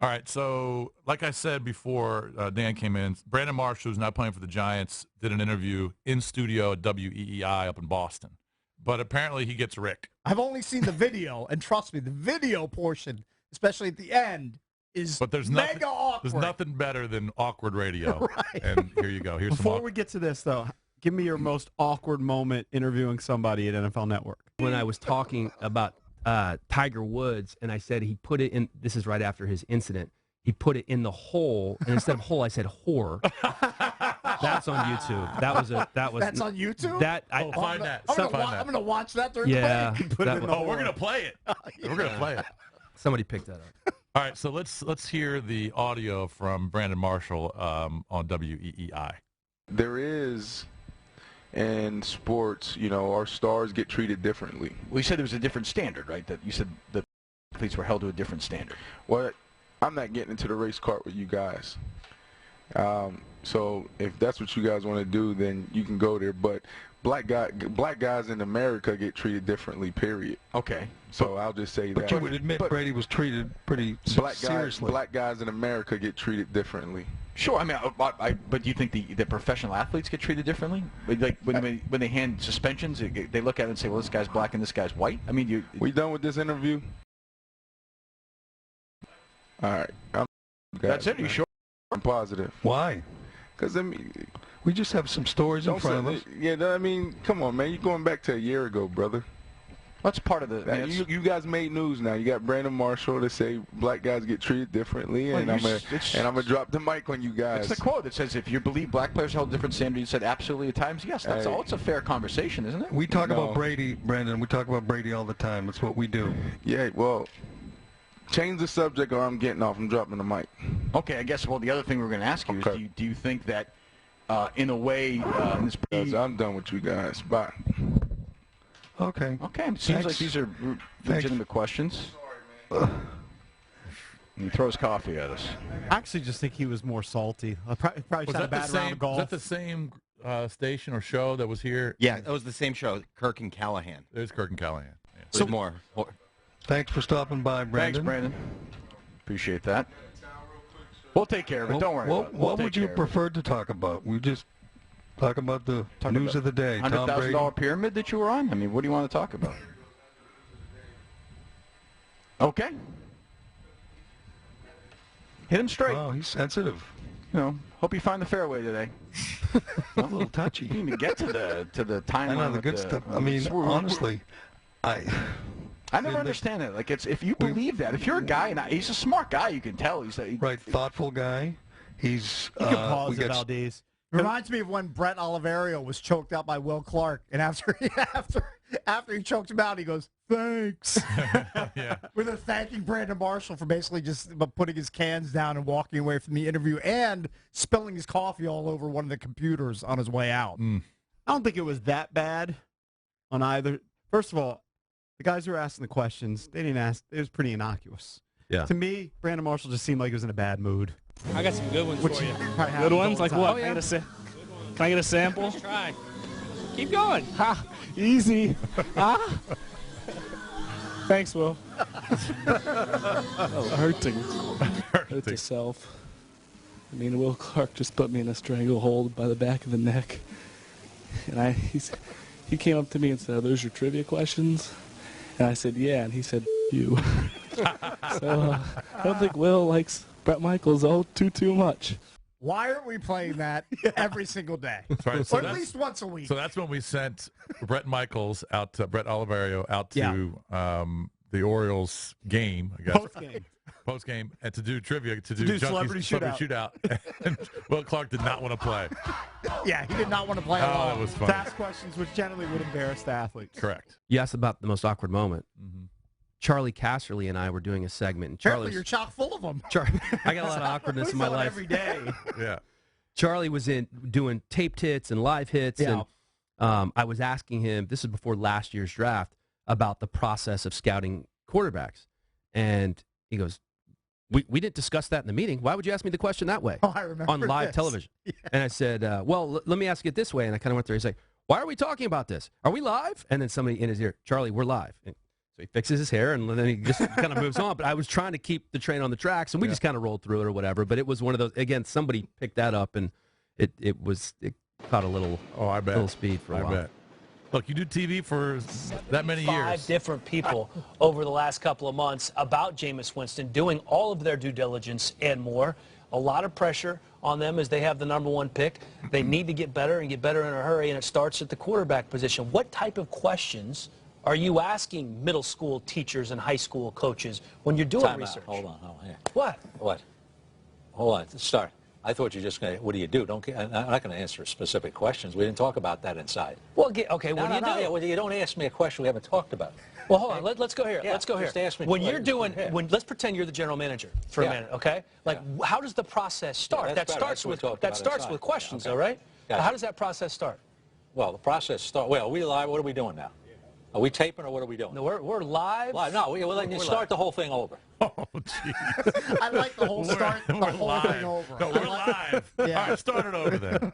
All right, so like I said before Dan came in, Brandon Marshall, who's now playing for the Giants, did an interview in studio at WEEI up in Boston. But apparently he gets Rick. I've only seen the video, and trust me, the video portion, especially at the end, is mega awkward. There's nothing better than awkward radio. Right. And here you go. Here's Before we get to this, though, give me your most awkward moment interviewing somebody at NFL Network. When I was talking about Tiger Woods, and I said he put it in, this is right after his incident, he put it in the hole, and instead of hole, I said whore. That's on YouTube. That's on YouTube? Find that. I'm going to watch that during yeah, the break. We're going to play it. We're going to play it. Somebody picked that up. All right, so let's hear the audio from Brandon Marshall on WEEI. There is, in sports, our stars get treated differently. Well, you said there was a different standard, right? That you said the athletes were held to a different standard. Well, I'm not getting into the race cart with you guys. So if that's what you guys want to do, then you can go there. But black guys in America get treated differently, period. Okay. So I'll just say that. But you would admit Brady was treated pretty seriously. Black guys in America get treated differently. Sure. I mean, but do you think the professional athletes get treated differently? Like when they hand suspensions, they look at it and say, well, this guy's black and this guy's white? I mean, we done with this interview? All right. That's it? Are you sure? I'm positive. Why? Because, I mean, we just have some stories in front of us. Yeah, I mean, come on, man. You're going back to a year ago, brother. That's part of the... You guys made news now. You got Brandon Marshall to say black guys get treated differently, and I'm gonna drop the mic on you guys. It's the quote that says, if you believe black players held different standards, you said absolutely at times. Yes, that's all. It's a fair conversation, isn't it? We talk about Brady, Brandon. We talk about Brady all the time. It's what we do. Yeah, well, change the subject or I'm getting off. I'm dropping the mic. Okay, I guess, well, the other thing we're going to ask you is, do you think that, in a way, I'm done with you guys. Bye. Okay. Okay. It seems like these are legitimate questions. Sorry, man. He throws coffee at us. I actually just think he was more salty. Probably shot a bad round of golf. Was that the same station or show that was here? Yeah, it was the same show, Kirk and Callahan. There's Kirk and Callahan. Yeah. So more. Thanks for stopping by, Brandon. Thanks, Brandon. Appreciate that. We'll take care of it. Don't worry about it. What would you prefer to talk about? We just talk about the news of the day. $100,000 pyramid that you were on? I mean, what do you want to talk about? Okay. Hit him straight. Oh, he's sensitive. Hope you find the fairway today. A little touchy. You need to get to the timeline. I know the good stuff. I mean, honestly, I never understand it. Like, if you believe that, if you're a guy, and he's a smart guy, you can tell. He's right, thoughtful guy. He's. You can pause it, Valdez. Reminds me of when Brett Oliverio was choked out by Will Clark, and after he choked him out, he goes, "Thanks." Yeah. With a thanking Brandon Marshall for basically just putting his cans down and walking away from the interview and spilling his coffee all over one of the computers on his way out. I don't think it was that bad on either. First of all, the guys who were asking the questions, they didn't ask. It was pretty innocuous. Yeah. To me, Brandon Marshall just seemed like he was in a bad mood. I got some good ones for you. Good ones? Like what? Can I get a sample? Try. Keep going. Ha! Easy. Ah! Thanks, Will. Hurting. Hurt yourself. I mean, Will Clark just put me in a stranglehold by the back of the neck. And he came up to me and said, "Are those your trivia questions?" And I said, "Yeah." And he said, "You." So I don't think Will likes Brett Michaels too much. Why aren't we playing that every single day? Right, so or at least once a week. So that's when we sent Brett Michaels out to Brett Oliverio out to the Orioles game, I guess. Post game, and to do trivia, to do Junkies celebrity shootout. And Will Clark did not want to play. Yeah, he did not want to play at all. That was funny. To ask questions which generally would embarrass the athletes. Correct. You asked about the most awkward moment. Charlie Casserly and I were doing a segment. And Apparently you're chock full of them. I got a lot of awkwardness in my life. Every day. Yeah. Charlie was doing taped hits and live hits. Yeah. And I was asking him, this is before last year's draft, about the process of scouting quarterbacks. And he goes, we didn't discuss that in the meeting. Why would you ask me the question that way? Oh, I remember on live this. television. Yeah. And I said, well, let me ask it this way. And I kind of went there. He's like, why are we talking about this? Are we live? And then somebody in his ear, Charlie, we're live. And So he fixes his hair, and then he just kind of moves on. But I was trying to keep the train on the tracks, and we just kind of rolled through it or whatever. But it was one of those, again, somebody picked that up, and it caught a little, little speed for a while. I bet. Look, you do TV for that many years. 5 different people over the last couple of months about Jameis Winston doing all of their due diligence and more. A lot of pressure on them as they have the #1 pick. They need to get better and get better in a hurry, and it starts at the quarterback position. What type of questions are you asking middle school teachers and high school coaches when you're doing research? Hold on. Yeah. What? Hold on. Start. I thought you were just going to, what do you do? I'm not going to answer specific questions. We didn't talk about that inside. Well, okay, what do you do? Yeah, well, you don't ask me a question we haven't talked about. Well, hold on. Let's go here. Yeah, let's go here. just ask me when you're doing, let's pretend you're the general manager for a minute, okay? Like, how does the process start? Yeah, that starts with questions, all right? Gotcha. So how does that process start? Well, the process starts. Well, are we live? What are we doing now? Are we taping or what are we doing? No, we're live. Live. No, well, then you start the whole thing over. Oh, jeez. I like the whole start, the whole thing over. No, we're live. Yeah. All right, start it over then.